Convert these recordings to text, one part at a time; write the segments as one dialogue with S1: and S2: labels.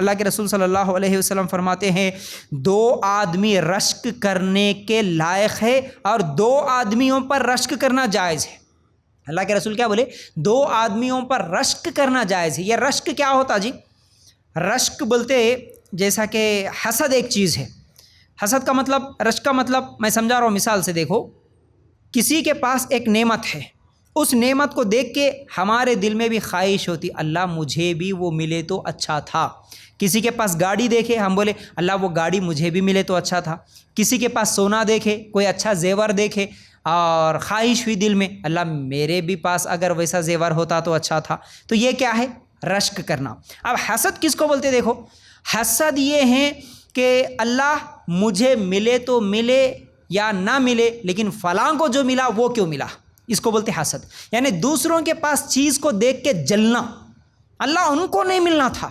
S1: اللہ کے رسول صلی اللہ علیہ وسلم فرماتے ہیں 2 آدمی رشک کرنے کے لائق ہے اور 2 آدمیوں پر رشک کرنا جائز ہے۔ اللہ کے رسول کیا بولے؟ 2 آدمیوں پر رشک کرنا جائز ہے۔ یہ رشک کیا ہوتا جی؟ رشک بولتے جیسا کہ حسد ایک چیز ہے۔ حسد کا مطلب، رشک کا مطلب میں سمجھا رہا ہوں مثال سے، دیکھو کسی کے پاس ایک نعمت ہے، اس نعمت کو دیکھ کے ہمارے دل میں بھی خواہش ہوتی اللہ مجھے بھی وہ ملے تو اچھا تھا۔ کسی کے پاس گاڑی دیکھے ہم بولے اللہ وہ گاڑی مجھے بھی ملے تو اچھا تھا۔ کسی کے پاس سونا دیکھے، کوئی اچھا زیور دیکھے اور خواہش ہوئی دل میں اللہ میرے بھی پاس اگر ویسا زیور ہوتا تو اچھا تھا۔ تو یہ کیا ہے؟ رشک کرنا۔ اب حسد کس کو بولتے؟ دیکھو حسد یہ ہے کہ اللہ مجھے ملے تو ملے یا نہ ملے لیکن فلاں کو جو ملا وہ کیوں ملا، اس کو بولتے حسد۔ یعنی دوسروں کے پاس چیز کو دیکھ کے جلنا، اللہ ان کو نہیں ملنا تھا۔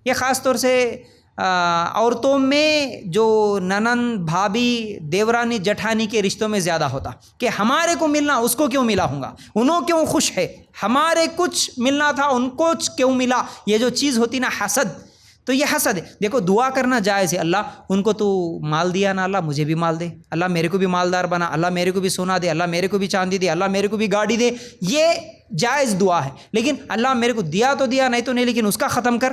S1: یہ خاص طور سے عورتوں میں جو ننند بھابھی دیورانی جٹھانی کے رشتوں میں زیادہ ہوتا کہ ہمارے کو ملنا اس کو کیوں ملا ہوں گا، انہوں کیوں خوش ہے، ہمارے کچھ ملنا تھا ان کو کیوں ملا، یہ جو چیز ہوتی نا حسد، تو یہ حسد ہے۔ دیکھو دعا کرنا جائز ہے، اللہ ان کو تو مال دیا نا، اللہ مجھے بھی مال دے، اللہ میرے کو بھی مالدار بنا، اللہ میرے کو بھی سونا دے، اللہ میرے کو بھی چاندی دے، اللہ میرے کو بھی گاڑی دے، یہ جائز دعا ہے۔ لیکن اللہ میرے کو دیا تو دیا، نہیں تو نہیں، لیکن اس کا ختم کر،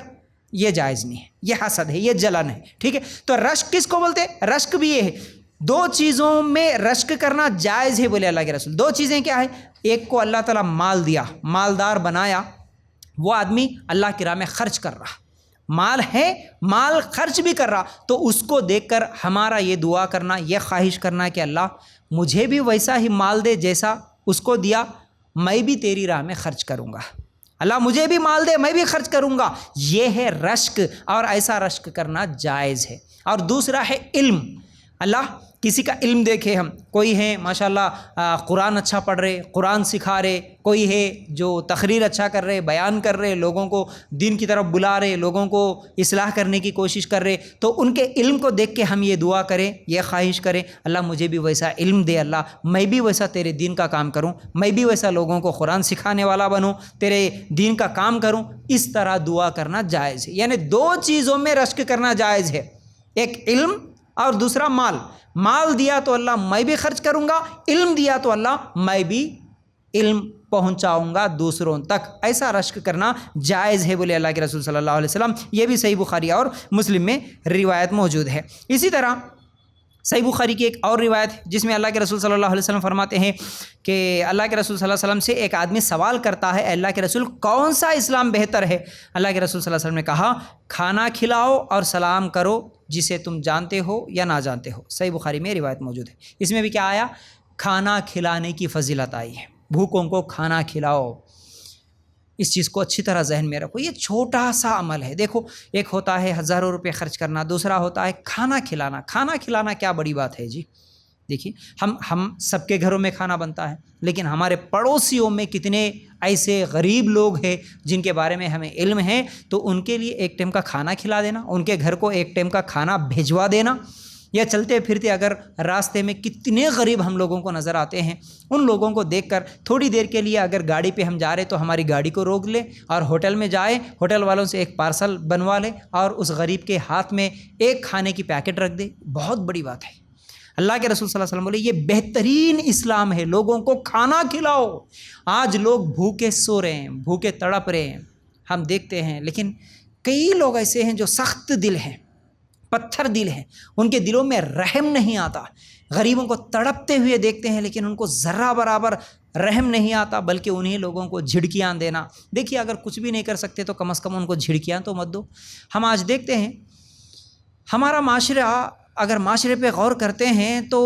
S1: یہ جائز نہیں ہے، یہ حسد ہے، یہ جلن ہے، ٹھیک ہے۔ تو رشک کس کو بولتے؟ رشک بھی یہ ہے، 2 چیزوں میں رشک کرنا جائز ہے بولے اللہ کے رسول۔ 2 چیزیں کیا ہے؟ ایک کو اللہ تعالیٰ مال دیا، مالدار بنایا، وہ آدمی اللہ کی راہ میں خرچ کر رہا، مال ہے، مال خرچ بھی کر رہا، تو اس کو دیکھ کر ہمارا یہ دعا کرنا، یہ خواہش کرنا کہ اللہ مجھے بھی ویسا ہی مال دے جیسا اس کو دیا، میں بھی تیری راہ میں خرچ کروں گا، اللہ مجھے بھی مال دے میں بھی خرچ کروں گا، یہ ہے رشک، اور ایسا رشک کرنا جائز ہے۔ اور دوسرا ہے علم، اللہ کسی کا علم دیکھے ہم، کوئی ہے ماشاءاللہ قرآن اچھا پڑھ رہے، قرآن سکھا رہے، کوئی ہے جو تقریر اچھا کر رہے، بیان کر رہے، لوگوں کو دین کی طرف بلا رہے، لوگوں کو اصلاح کرنے کی کوشش کر رہے، تو ان کے علم کو دیکھ کے ہم یہ دعا کریں، یہ خواہش کریں اللہ مجھے بھی ویسا علم دے، اللہ میں بھی ویسا تیرے دین کا کام کروں، میں بھی ویسا لوگوں کو قرآن سکھانے والا بنوں، تیرے دین کا کام کروں، اس طرح دعا کرنا جائز ہے۔ یعنی 2 چیزوں میں رشک کرنا جائز ہے، ایک علم اور دوسرا مال۔ مال دیا تو اللہ میں بھی خرچ کروں گا، علم دیا تو اللہ میں بھی علم پہنچاؤں گا دوسروں تک، ایسا رشک کرنا جائز ہے بولے اللہ کے رسول صلی اللہ علیہ وسلم۔ یہ بھی صحیح بخاری اور مسلم میں روایت موجود ہے۔ اسی طرح صحیح بخاری کی ایک اور روایت جس میں اللہ کے رسول صلی اللہ علیہ وسلم فرماتے ہیں کہ اللہ کے رسول صلی اللہ علیہ وسلم سے ایک آدمی سوال کرتا ہے، اللہ کے رسول کون سا اسلام بہتر ہے؟ اللہ کے رسول صلی اللہ علیہ وسلم نے کہا کھانا کھلاؤ اور سلام کرو جسے تم جانتے ہو یا نہ جانتے ہو۔ صحیح بخاری میں روایت موجود ہے۔ اس میں بھی کیا آیا؟ کھانا کھلانے کی فضیلت آئی ہے، بھوکوں کو کھانا کھلاؤ، اس چیز کو اچھی طرح ذہن میں رکھو۔ یہ چھوٹا سا عمل ہے، دیکھو ایک ہوتا ہے ہزاروں روپے خرچ کرنا، دوسرا ہوتا ہے کھانا کھلانا۔ کھانا کھلانا کیا بڑی بات ہے جی؟ دیکھیے ہم سب کے گھروں میں کھانا بنتا ہے، لیکن ہمارے پڑوسیوں میں کتنے ایسے غریب لوگ ہیں جن کے بارے میں ہمیں علم ہے، تو ان کے لیے ایک ٹائم کا کھانا کھلا دینا، ان کے گھر کو ایک ٹائم کا کھانا بھیجوا دینا، یا چلتے پھرتے اگر راستے میں کتنے غریب ہم لوگوں کو نظر آتے ہیں، ان لوگوں کو دیکھ کر تھوڑی دیر کے لیے اگر گاڑی پہ ہم جا رہے تو ہماری گاڑی کو روک لے اور ہوٹل میں جائے، ہوٹل والوں سے ایک پارسل بنوا لے اور اس غریب کے ہاتھ میں ایک کھانے کی پیکٹ رکھ دے، بہت بڑی بات ہے۔ اللہ کے رسول صلی اللہ علیہ وسلم بولے یہ بہترین اسلام ہے، لوگوں کو کھانا کھلاؤ۔ آج لوگ بھوکے سو رہے ہیں، بھوکے تڑپ رہے ہیں، ہم دیکھتے ہیں، لیکن کئی لوگ ایسے ہیں جو سخت دل ہیں، پتھر دل ہیں، ان کے دلوں میں رحم نہیں آتا، غریبوں کو تڑپتے ہوئے دیکھتے ہیں لیکن ان کو ذرہ برابر رحم نہیں آتا، بلکہ انہیں لوگوں کو جھڑکیاں دینا۔ دیکھیے اگر کچھ بھی نہیں کر سکتے تو کم از کم ان کو جھڑکیاں تو مت دو۔ ہم آج دیکھتے ہیں ہمارا معاشرہ، اگر معاشرے پہ غور کرتے ہیں تو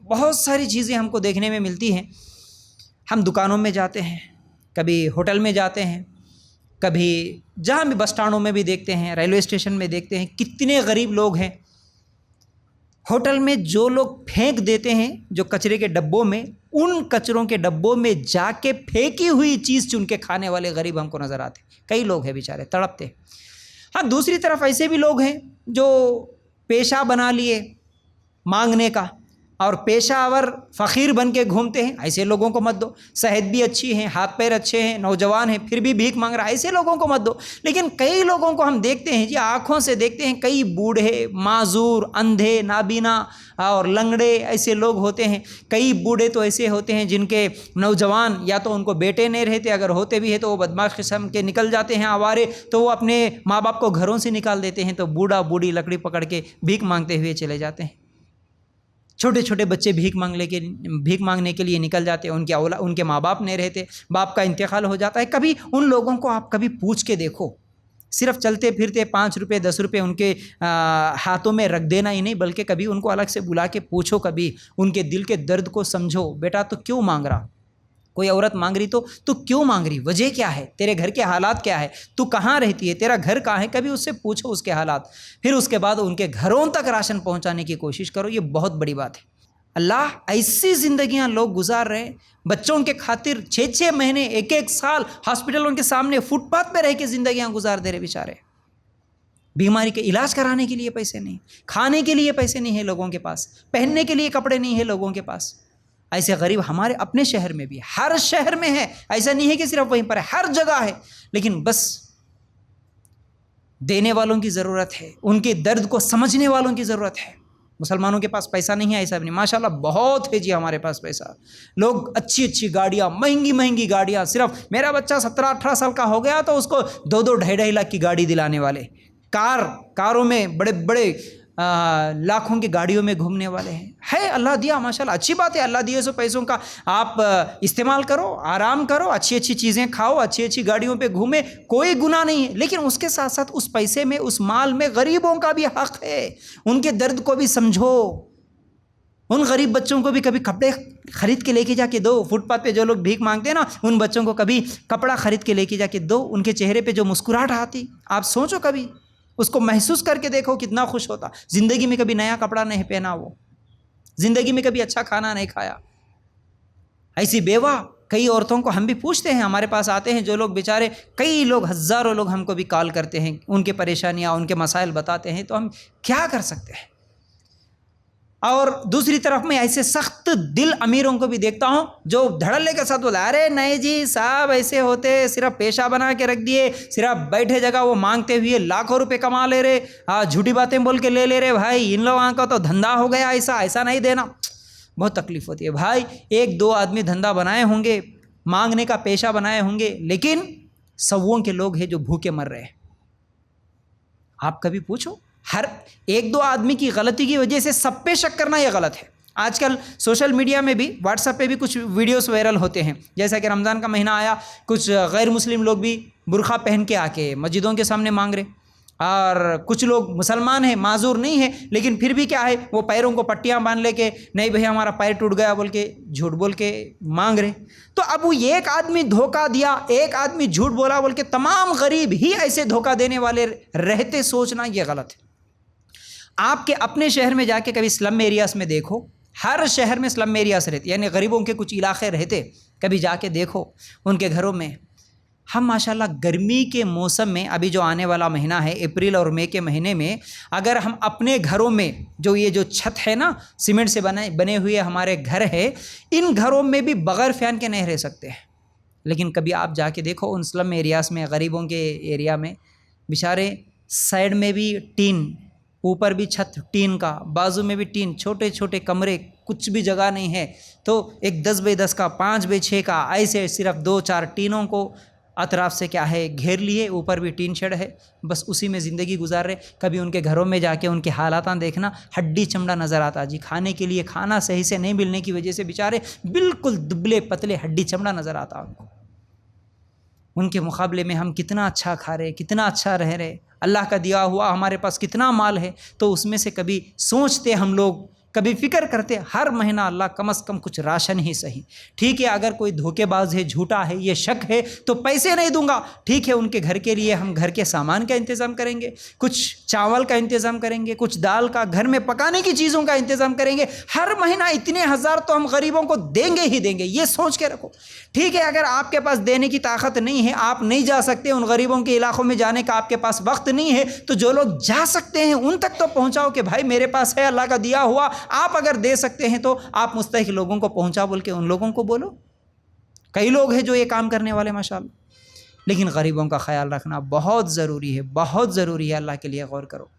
S1: بہت ساری چیزیں ہم کو دیکھنے میں ملتی ہیں۔ ہم دکانوں میں جاتے ہیں، کبھی ہوٹل میں جاتے ہیں، کبھی جہاں بھی بس اسٹینڈوں میں بھی دیکھتے ہیں، ریلوے اسٹیشن میں دیکھتے ہیں، کتنے غریب لوگ ہیں۔ ہوٹل میں جو لوگ پھینک دیتے ہیں جو کچرے کے ڈبوں میں، ان کچروں کے ڈبوں میں جا کے پھینکی ہوئی چیز چن کے کھانے والے غریب ہم کو نظر آتے ہیں۔ کئی لوگ ہیں بیچارے تڑپتے۔ ہاں دوسری طرف ایسے بھی لوگ ہیں جو پیشہ بنا لیے مانگنے کا، اور پیشہ ور فقیر بن کے گھومتے ہیں، ایسے لوگوں کو مت دو۔ صحت بھی اچھی ہے، ہاتھ پیر اچھے ہیں، نوجوان ہیں، پھر بھی بھیک مانگ رہا ہے، ایسے لوگوں کو مت دو۔ لیکن کئی لوگوں کو ہم دیکھتے ہیں جی، آنکھوں سے دیکھتے ہیں، کئی بوڑھے، معذور، اندھے، نابینا اور لنگڑے ایسے لوگ ہوتے ہیں۔ کئی بوڑھے تو ایسے ہوتے ہیں جن کے نوجوان یا تو ان کو بیٹے نہیں رہتے، اگر ہوتے بھی ہیں تو وہ بدماش قسم کے نکل جاتے ہیں آوارے، تو وہ اپنے ماں باپ کو گھروں سے نکال دیتے ہیں، تو بوڑھا بوڑھی لکڑی پکڑ کے بھیک مانگتے ہوئے چلے جاتے ہیں۔ چھوٹے چھوٹے بچے بھیک مانگنے کے لیے نکل جاتے ہیں، ان کے ماں باپ نہیں رہتے، باپ کا انتقال ہو جاتا ہے۔ کبھی ان لوگوں کو آپ کبھی پوچھ کے دیکھو، صرف چلتے پھرتے 5 روپے 10 روپے ان کے ہاتھوں میں رکھ دینا ہی نہیں، بلکہ کبھی ان کو الگ سے بلا کے پوچھو، کبھی ان کے دل کے درد کو سمجھو، بیٹا تو کیوں مانگ رہا؟ کوئی عورت مانگ رہی تو کیوں مانگ رہی؟ وجہ کیا ہے؟ تیرے گھر کے حالات کیا ہے؟ تو کہاں رہتی ہے؟ تیرا گھر کہاں ہے؟ کبھی اس سے پوچھو اس کے حالات، پھر اس کے بعد ان کے گھروں تک راشن پہنچانے کی کوشش کرو۔ یہ بہت بڑی بات ہے۔ اللہ ایسی زندگیاں لوگ گزار رہے ہیں، بچوں کے خاطر 6 مہینے 1 سال ہاسپٹلوں کے سامنے فٹ پاتھ پہ رہ کے زندگیاں گزار دے رہے بیچارے۔ بیماری کے علاج کرانے کے لیے پیسے نہیں، کھانے کے لیے پیسے نہیں ہیں لوگوں کے پاس، پہننے کے لیے کپڑے نہیں ہیں لوگوں کے پاس۔ ایسے غریب ہمارے اپنے شہر میں بھی، ہر شہر میں ہے، ایسا نہیں ہے کہ صرف وہیں پر ہے، ہر جگہ ہے، لیکن بس دینے والوں کی ضرورت ہے، ان کے درد کو سمجھنے والوں کی ضرورت ہے۔ مسلمانوں کے پاس پیسہ نہیں ہے ایسا نہیں، ماشاءاللہ بہت ہے جی ہمارے پاس پیسہ، لوگ اچھی گاڑیاں، مہنگی گاڑیاں، صرف میرا بچہ 17-18 سال کا ہو گیا تو اس کو 2-2 لاکھ کی گاڑی دلانے والے، کاروں میں بڑے لاکھوں کی گاڑیوں میں گھومنے والے ہیں۔ ہے اللہ دیا ماشاءاللہ، اچھی بات ہے، اللہ دیے سو پیسوں کا آپ استعمال کرو، آرام کرو، اچھی چیزیں کھاؤ، اچھی گاڑیوں پہ گھومے، کوئی گناہ نہیں ہے، لیکن اس کے ساتھ ساتھ اس پیسے میں، اس مال میں غریبوں کا بھی حق ہے، ان کے درد کو بھی سمجھو۔ ان غریب بچوں کو بھی کبھی کپڑے خرید کے لے کے جا کے دو، فٹ پاتھ پہ جو لوگ بھیک مانگتے ہیں نا، ان بچوں کو کبھی کپڑا خرید کے لے کے جا کے دو، ان کے چہرے پہ جو مسکراہٹ آتی، آپ سوچو کبھی اس کو محسوس کر کے دیکھو کتنا خوش ہوتا۔ زندگی میں کبھی نیا کپڑا نہیں پہنا، وہ زندگی میں کبھی اچھا کھانا نہیں کھایا۔ ایسی بیوہ کئی عورتوں کو ہم بھی پوچھتے ہیں، ہمارے پاس آتے ہیں جو لوگ بیچارے، کئی لوگ، ہزاروں لوگ ہم کو بھی کال کرتے ہیں، ان کے پریشانیاں، ان کے مسائل بتاتے ہیں، تو ہم کیا کر سکتے ہیں؟ اور دوسری طرف میں ایسے سخت دل امیروں کو بھی دیکھتا ہوں جو دھڑلے کے ساتھ بولا، ارے نہیں جی صاحب ایسے ہوتے، صرف پیشہ بنا کے رکھ دیے، صرف بیٹھے جگہ وہ مانگتے ہوئے لاکھوں روپے کما لے رہے، جھوٹی باتیں بول کے لے رہے۔ بھائی ان لوگوں کا تو دھندا ہو گیا ایسا نہیں دینا، بہت تکلیف ہوتی ہے بھائی۔ 1-2 آدمی دھندا بنائے ہوں گے، مانگنے کا پیشہ بنائے ہوں گے، لیکن سووں کے لوگ ہیں جو بھوکے مر رہے ہیں۔ آپ کبھی پوچھو، ہر 1-2 آدمی کی غلطی کی وجہ سے سب پہ شک کرنا یہ غلط ہے۔ آج کل سوشل میڈیا میں بھی، واٹس ایپ پہ بھی کچھ ویڈیوز وائرل ہوتے ہیں، جیسا کہ رمضان کا مہینہ آیا، کچھ غیر مسلم لوگ بھی برقع پہن کے آ کے مسجدوں کے سامنے مانگ رہے، اور کچھ لوگ مسلمان ہیں، معذور نہیں ہیں، لیکن پھر بھی کیا ہے، وہ پیروں کو پٹیاں باندھ لے کے، نہیں بھئی ہمارا پیر ٹوٹ گیا بول کے جھوٹ بول کے مانگ رہے۔ تو اب وہ ایک آدمی دھوکہ دیا، ایک آدمی جھوٹ بولا بول کے تمام غریب ہی ایسے دھوکہ دینے والے رہتے، سوچنا یہ غلط ہے۔ آپ کے اپنے شہر میں جا کے کبھی سلم ایریاز میں دیکھو، ہر شہر میں سلم ایریاز رہتے، یعنی غریبوں کے کچھ علاقے رہتے، کبھی جا کے دیکھو ان کے گھروں میں۔ ہم ماشاءاللہ گرمی کے موسم میں، ابھی جو آنے والا مہینہ ہے اپریل اور مئی کے مہینے میں، اگر ہم اپنے گھروں میں جو چھت ہے نا، سیمنٹ سے بنے ہوئے ہمارے گھر ہے، ان گھروں میں بھی بغیر فین کے نہیں رہ سکتے ہیں، لیکن کبھی آپ جا کے دیکھو ان سلم ایریاز میں، غریبوں کے ایریا میں، بیچارے سائڈ میں بھی ٹین، اوپر بھی چھت ٹین کا، بازو میں بھی ٹین، چھوٹے کمرے، کچھ بھی جگہ نہیں ہے، تو ایک 10x10 کا، 5x6 کا، ایسے صرف 2-4 ٹینوں کو اطراف سے کیا ہے گھیر لیے، اوپر بھی ٹین شیڈ ہے، بس اسی میں زندگی گزار رہے۔ کبھی ان کے گھروں میں جا کے ان کے حالات دیکھنا، ہڈی چمڑا نظر آتا جی، کھانے کے لیے کھانا صحیح سے نہیں ملنے کی وجہ سے بیچارے بالکل دبلے پتلے، ہڈی چمڑا نظر آتا ان کو۔ ان کے مقابلے میں ہم کتنا اچھا کھا رہے، کتنا اچھا رہ رہے، اللہ کا دیا ہوا ہمارے پاس کتنا مال ہے، تو اس میں سے کبھی سوچتے ہم لوگ، کبھی فکر کرتے، ہر مہینہ اللہ کم از کم کچھ راشن ہی صحیح، ٹھیک ہے اگر کوئی دھوکے باز ہے، جھوٹا ہے، یہ شک ہے تو پیسے نہیں دوں گا، ٹھیک ہے ان کے گھر کے لیے ہم گھر کے سامان کا انتظام کریں گے، کچھ چاول کا انتظام کریں گے، کچھ دال کا، گھر میں پکانے کی چیزوں کا انتظام کریں گے، ہر مہینہ اتنے ہزار تو ہم غریبوں کو دیں گے ہی دیں گے، یہ سوچ کے رکھو۔ ٹھیک ہے اگر آپ کے پاس دینے کی طاقت نہیں ہے، آپ نہیں جا سکتے ان غریبوں کے علاقوں میں جانے کا، آپ کے پاس وقت نہیں ہے، تو جو لوگ جا سکتے ہیں ان تک تو پہنچاؤ کہ بھائی میرے پاس ہے اللہ کا دیا ہوا، آپ اگر دے سکتے ہیں تو آپ مستحق لوگوں کو پہنچا بول کے ان لوگوں کو بولو. کئی لوگ ہیں جو یہ کام کرنے والے ماشاءاللہ. لیکن غریبوں کا خیال رکھنا بہت ضروری ہے، بہت ضروری ہے. اللہ کے لیے غور کرو.